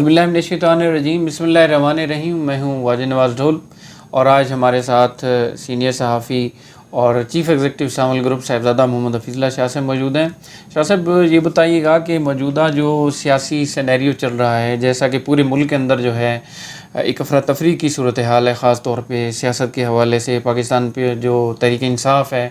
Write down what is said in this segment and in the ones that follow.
باللہ من الشیطان الرجیم، بسم اللہ الرحمن الرحیم۔ میں ہوں واجد نواز ڈھول اور آج ہمارے ساتھ سینئر صحافی اور چیف ایگزیکٹو شامل گروپ صاحبزادہ محمد حفیظ اللہ شاہ صاحب موجود ہیں۔ شاہ صاحب یہ بتائیے گا کہ موجودہ جو سیاسی سینیریو چل رہا ہے، جیسا کہ پورے ملک کے اندر جو ہے ایک افراتفری کی صورتحال ہے، خاص طور پہ سیاست کے حوالے سے پاکستان پہ جو تحریک انصاف ہے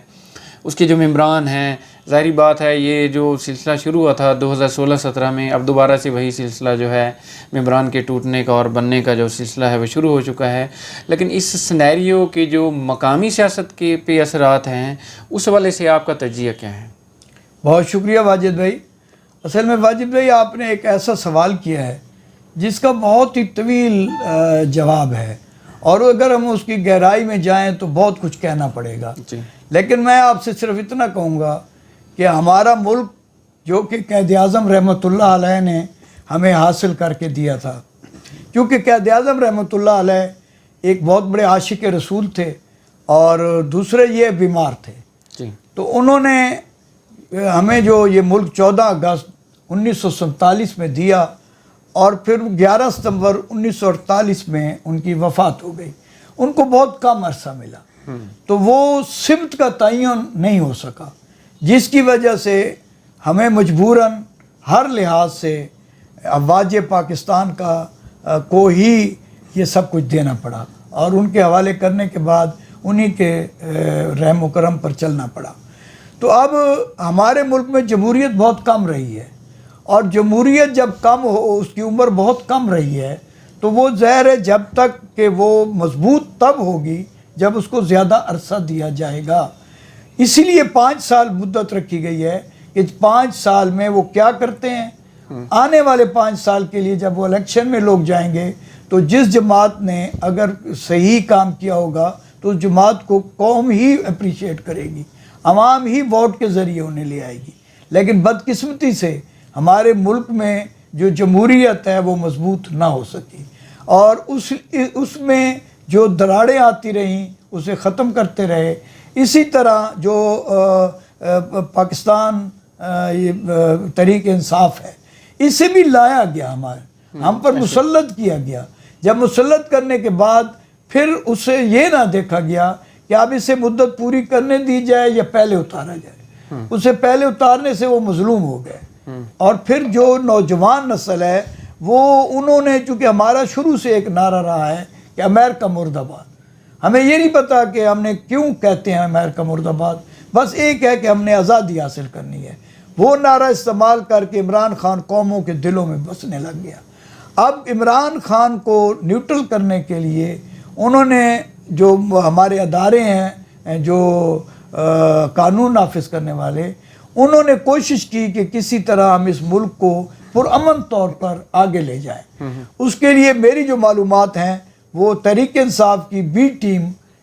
اس کے جو ممبران ہیں، ظاہری بات ہے یہ جو سلسلہ شروع ہوا تھا 2016-17 میں، اب دوبارہ سے وہی سلسلہ جو ہے ممبران کے ٹوٹنے کا اور بننے کا جو سلسلہ ہے وہ شروع ہو چکا ہے۔ لیکن اس سینیریو کے جو مقامی سیاست کے پہ اثرات ہیں اس حوالے سے آپ کا تجزیہ کیا ہے؟ بہت شکریہ واجد بھائی۔ اصل میں واجد بھائی آپ نے ایک ایسا سوال کیا ہے جس کا بہت ہی طویل جواب ہے، اور اگر ہم اس کی گہرائی میں جائیں تو بہت کچھ کہنا پڑے گا جی، لیکن میں آپ سے صرف اتنا کہوں گا کہ ہمارا ملک جو کہ قائد اعظم رحمۃ اللہ علیہ نے ہمیں حاصل کر کے دیا تھا، کیونکہ قائد اعظم رحمۃ اللہ علیہ ایک بہت بڑے عاشق رسول تھے اور دوسرے یہ بیمار تھے، جی، تو انہوں نے ہمیں جو یہ ملک 14 اگست 1947 میں دیا اور پھر 11 ستمبر 1948 میں ان کی وفات ہو گئی۔ ان کو بہت کم عرصہ ملا، تو وہ سمت کا تعین نہیں ہو سکا، جس کی وجہ سے ہمیں مجبوراً ہر لحاظ سے افواج پاکستان کو ہی یہ سب کچھ دینا پڑا اور ان کے حوالے کرنے کے بعد انہی کے رحم و کرم پر چلنا پڑا۔ تو اب ہمارے ملک میں جمہوریت بہت کم رہی ہے، اور جمہوریت جب کم ہو، اس کی عمر بہت کم رہی ہے، تو وہ ظاہر ہے جب تک کہ وہ مضبوط تب ہوگی جب اس کو زیادہ عرصہ دیا جائے گا۔ اسی لیے 5 سال مدت رکھی گئی ہے کہ 5 سال میں وہ کیا کرتے ہیں۔ آنے والے 5 سال کے لیے جب وہ الیکشن میں لوگ جائیں گے تو جس جماعت نے اگر صحیح کام کیا ہوگا تو اس جماعت کو قوم ہی اپریشیٹ کرے گی، عوام ہی ووٹ کے ذریعے انہیں لے آئے گی۔ لیکن بدقسمتی سے ہمارے ملک میں جو جمہوریت ہے وہ مضبوط نہ ہو سکی، اور اس میں جو دراڑیں آتی رہیں اسے ختم کرتے رہے۔ اسی طرح جو پاکستان تحریک انصاف ہے، اسے بھی لایا گیا، ہم پر مسلط کیا گیا۔ جب مسلط کرنے کے بعد پھر اسے یہ نہ دیکھا گیا کہ اب اسے مدت پوری کرنے دی جائے یا پہلے اتارا جائے۔ اسے پہلے اتارنے سے وہ مظلوم ہو گئے، اور پھر جو نوجوان نسل ہے وہ انہوں نے، چونکہ ہمارا شروع سے ایک نعرہ رہا ہے کہ امریکہ مرد آباد، ہمیں یہ نہیں پتا کہ ہم نے کیوں کہتے ہیں امریکہ مرد آباد، بس ایک ہے کہ ہم نے آزادی حاصل کرنی ہے۔ وہ نعرہ استعمال کر کے عمران خان قوموں کے دلوں میں بسنے لگ گیا۔ اب عمران خان کو نیوٹرل کرنے کے لیے انہوں نے جو ہمارے ادارے ہیں جو قانون نافذ کرنے والے، انہوں نے کوشش کی کہ کسی طرح ہم اس ملک کو پرامن طور پر آگے لے جائیں۔ اس کے لیے میری جو معلومات ہیں وہ تحریک انصاف کی بی ٹیم،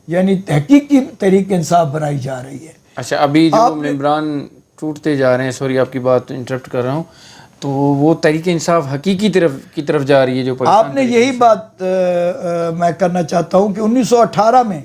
یعنی تحقیقی تحریک انصاف بنائی جا رہی ہے۔ اچھا، ابھی جو ممبران ٹوٹتے جا رہے ہیں، سوری آپ کی بات انٹرپٹ کر رہا ہوں، تو وہ تحریک انصاف حقیقی کی طرف جا رہی ہے جو پاکستان۔ آپ نے یہی بات میں کرنا چاہتا ہوں کہ 1918 میں،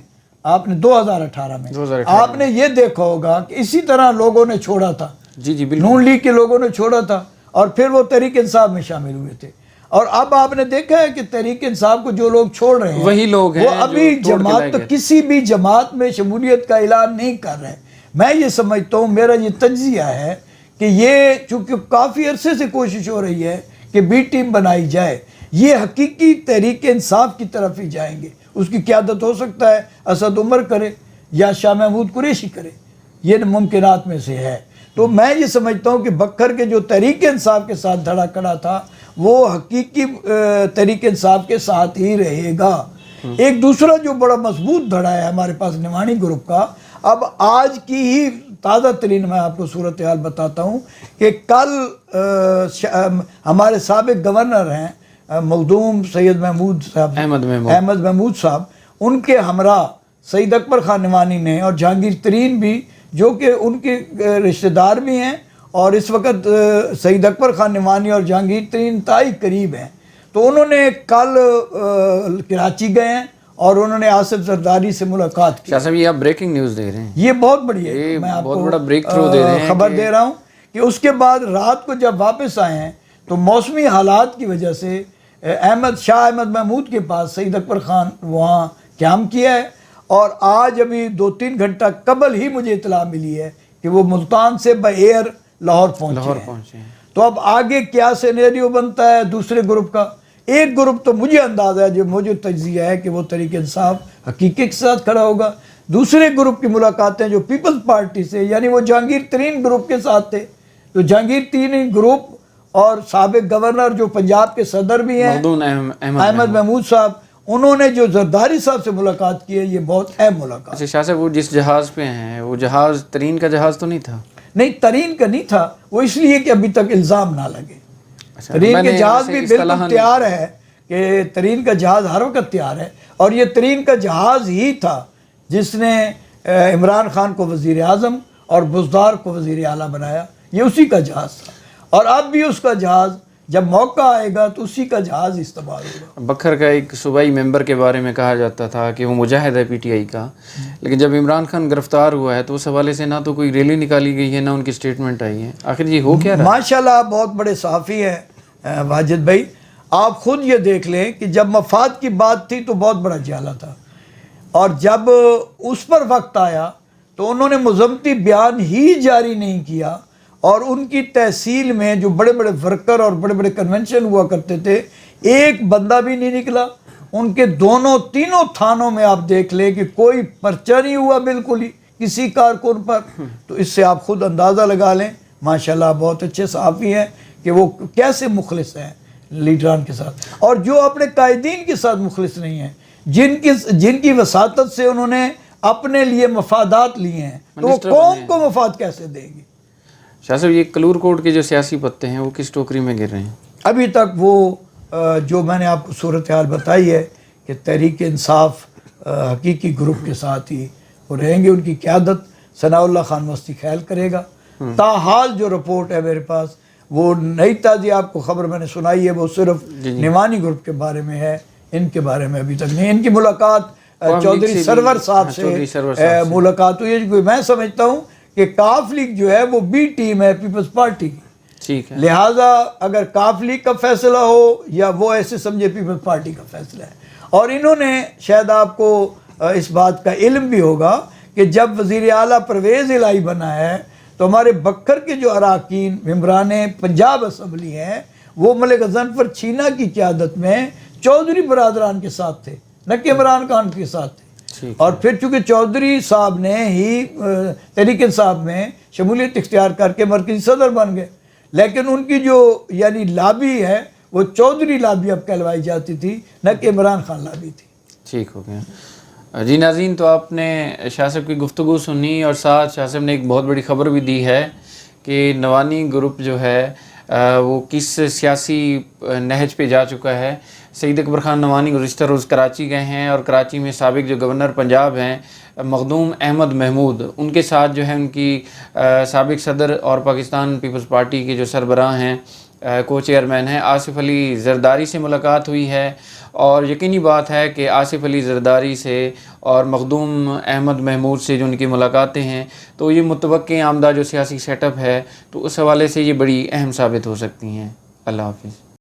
آپ نے 2018 میں آپ نے یہ دیکھا ہوگا کہ اسی طرح لوگوں نے چھوڑا تھا، جی جی بالکل، نون لیگ کے لوگوں نے چھوڑا تھا اور پھر وہ تحریک انصاف میں شامل ہوئے تھے، اور اب آپ نے دیکھا ہے کہ تحریک انصاف کو جو لوگ چھوڑ رہے ہیں وہی لوگ ہیں وہ ابھی جماعت کسی بھی جماعت میں شمولیت کا اعلان نہیں کر رہے۔ میں یہ سمجھتا ہوں، میرا یہ تجزیہ ہے کہ یہ چونکہ کافی عرصے سے کوشش ہو رہی ہے کہ بی ٹیم بنائی جائے، یہ حقیقی تحریک انصاف کی طرف ہی جائیں گے۔ اس کی قیادت ہو سکتا ہے اسد عمر کرے یا شاہ محمود قریشی کرے، یہ ممکنات میں سے ہے۔ تو میں یہ سمجھتا ہوں کہ بکھر کے جو تحریک انصاف کے ساتھ دھڑا کھڑا تھا وہ حقیقی تحریک انصاف کے ساتھ ہی رہے گا۔ ایک دوسرا جو بڑا مضبوط دھڑا ہے ہمارے پاس نعمانی گروپ کا، اب آج کی ہی تازہ ترین میں آپ کو صورتحال بتاتا ہوں کہ کل ہمارے سابق گورنر ہیں مخدوم سید محمود صاحب، احمد محمود صاحب، ان کے ہمراہ سید اکبر خان نعمانی نے اور جہانگیر ترین بھی، جو کہ ان کے رشتہ دار بھی ہیں اور اس وقت سید اکبر خان نعمانی اور جہانگیر ترین انتہائی قریب ہیں، تو انہوں نے کل کراچی گئے ہیں اور انہوں نے آصف زرداری سے ملاقات کی۔ شاہ صاحب یہ آپ بریکنگ نیوز دے رہے ہیں، یہ بہت بڑی ہے، میں آپ بہت کو بڑا بریک تھرو دے رہے ہیں، خبر دے رہا ہوں کہ اس کے بعد رات کو جب واپس آئے ہیں تو موسمی حالات کی وجہ سے شاہ احمد محمود کے پاس سعید اکبر خان وہاں قیام کیا ہے، اور آج ابھی 2-3 گھنٹہ قبل ہی مجھے اطلاع ملی ہے کہ وہ ملتان سے بائی ایئر لاہور پہنچے ہیں۔ تو اب آگے کیا سینیریو بنتا ہے دوسرے گروپ کا؟ ایک گروپ تو مجھے اندازہ ہے، جو مجھے تجزیہ ہے کہ وہ تحریک انصاف حقیقی کے ساتھ کھڑا ہوگا۔ دوسرے گروپ کی ملاقاتیں جو پیپلز پارٹی سے، یعنی وہ جہانگیر ترین گروپ کے ساتھ تھے، تو جہانگیر ترین گروپ اور سابق گورنر جو پنجاب کے صدر بھی ہیں احمد محمود صاحب، انہوں نے جو زرداری صاحب سے ملاقات کی ہے، یہ بہت اہم ملاقات۔ اچھا شاہ صاحب، وہ جس جہاز پہ ہیں وہ جہاز ترین کا جہاز تو نہیں تھا؟ نہیں، ترین کا نہیں تھا، وہ اس لیے کہ ابھی تک الزام نہ لگے۔ ترین کے جہاز بھی بالکل تیار ہے کہ ترین کا جہاز ہر وقت تیار ہے، اور یہ ترین کا جہاز ہی تھا جس نے عمران خان کو وزیر اعظم اور بزدار کو وزیر اعلیٰ بنایا، یہ اسی کا جہاز تھا، اور اب بھی اس کا جہاز جب موقع آئے گا تو اسی کا جہاز استعمال ہوگا۔ بکھر کا ایک صوبائی ممبر کے بارے میں کہا جاتا تھا کہ وہ مجاہد ہے پی ٹی آئی کا، لیکن جب عمران خان گرفتار ہوا ہے تو اس حوالے سے نہ تو کوئی ریلی نکالی گئی ہے، نہ ان کی سٹیٹمنٹ آئی ہے، آخر یہ ہو کیا رہا ہے؟ ماشاءاللہ بہت بڑے صحافی ہیں واجد بھائی، آپ خود یہ دیکھ لیں کہ جب مفاد کی بات تھی تو بہت بڑا جھالا تھا، اور جب اس پر وقت آیا تو انہوں نے مذمتی بیان ہی جاری نہیں کیا، اور ان کی تحصیل میں جو بڑے بڑے ورکر اور بڑے بڑے کنونشن ہوا کرتے تھے، ایک بندہ بھی نہیں نکلا۔ ان کے تینوں تھانوں میں آپ دیکھ لیں کہ کوئی پرچہ نہیں ہوا بالکل ہی کسی کارکن پر، تو اس سے آپ خود اندازہ لگا لیں ماشاءاللہ بہت اچھے صحافی ہیں کہ وہ کیسے مخلص ہیں لیڈران کے ساتھ، اور جو اپنے قائدین کے ساتھ مخلص نہیں ہیں، جن کی وساطت سے انہوں نے اپنے لیے مفادات لیے ہیں، تو وہ قوم کو مفاد کیسے دیں گے؟ شاہ صاحب، یہ کلور کوٹ کے جو سیاسی پتے ہیں وہ کس ٹوکری میں گر رہے ہیں؟ ابھی تک وہ جو میں نے آپ کو صورتحال بتائی ہے کہ تحریک انصاف حقیقی گروپ کے ساتھ ہی وہ رہیں گے، ان کی قیادت ثناء اللہ خان مستی خیل کرے گا۔ تاحال جو رپورٹ ہے میرے پاس، وہ نئی تازی آپ کو خبر میں نے سنائی ہے، وہ صرف نعمانی گروپ کے بارے میں ہے، ان کے بارے میں ابھی تک نہیں۔ ان کی ملقات چودھری سرور صاحب سے ملاقات ہوئی ہے، میں سمجھتا ہوں کہ کاف لیگ جو ہے وہ بی ٹیم ہے پیپلز پارٹی کی، ٹھیک ہے، لہٰذا اگر کاف لیگ کا فیصلہ ہو یا وہ ایسے سمجھے پیپلز پارٹی کا فیصلہ ہے۔ اور انہوں نے شاید آپ کو اس بات کا علم بھی ہوگا کہ جب وزیر اعلیٰ پرویز الہی بنا ہے تو ہمارے بکھر کے جو اراکین ممبران پنجاب اسمبلی ہیں، وہ ملک غضنفر چھینا کی قیادت میں چودھری برادران کے ساتھ تھے، نہ کہ عمران خان کے ساتھ تھے۔ اور پھر چونکہ چودھری صاحب نے ہی تحریک انصاف میں شمولیت اختیار کر کے مرکزی صدر بن گئے، لیکن ان کی جو یعنی لابی ہے وہ چودھری لابی اب کہلوائی جاتی تھی، نہ کہ عمران خان لابی تھی۔ ٹھیک ہو گیا جی۔ ناظرین، تو آپ نے شاہ صاحب کی گفتگو سنی، اور ساتھ شاہ صاحب نے ایک بہت بڑی خبر بھی دی ہے کہ نوانی گروپ جو ہے وہ کس سیاسی نہج پہ جا چکا ہے۔ سعید اکبر خان نوانی گزشتہ روز کراچی گئے ہیں، اور کراچی میں سابق جو گورنر پنجاب ہیں مخدوم احمد محمود، ان کے ساتھ جو ہے ان کی سابق صدر اور پاکستان پیپلز پارٹی کے جو سربراہ ہیں، کو چیئرمین ہیں، آصف علی زرداری سے ملاقات ہوئی ہے، اور یقینی بات ہے کہ آصف علی زرداری سے اور مخدوم احمد محمود سے جو ان کی ملاقاتیں ہیں تو یہ متوقع آمدہ جو سیاسی سیٹ اپ ہے تو اس حوالے سے یہ بڑی اہم ثابت ہو سکتی ہیں۔ اللہ حافظ۔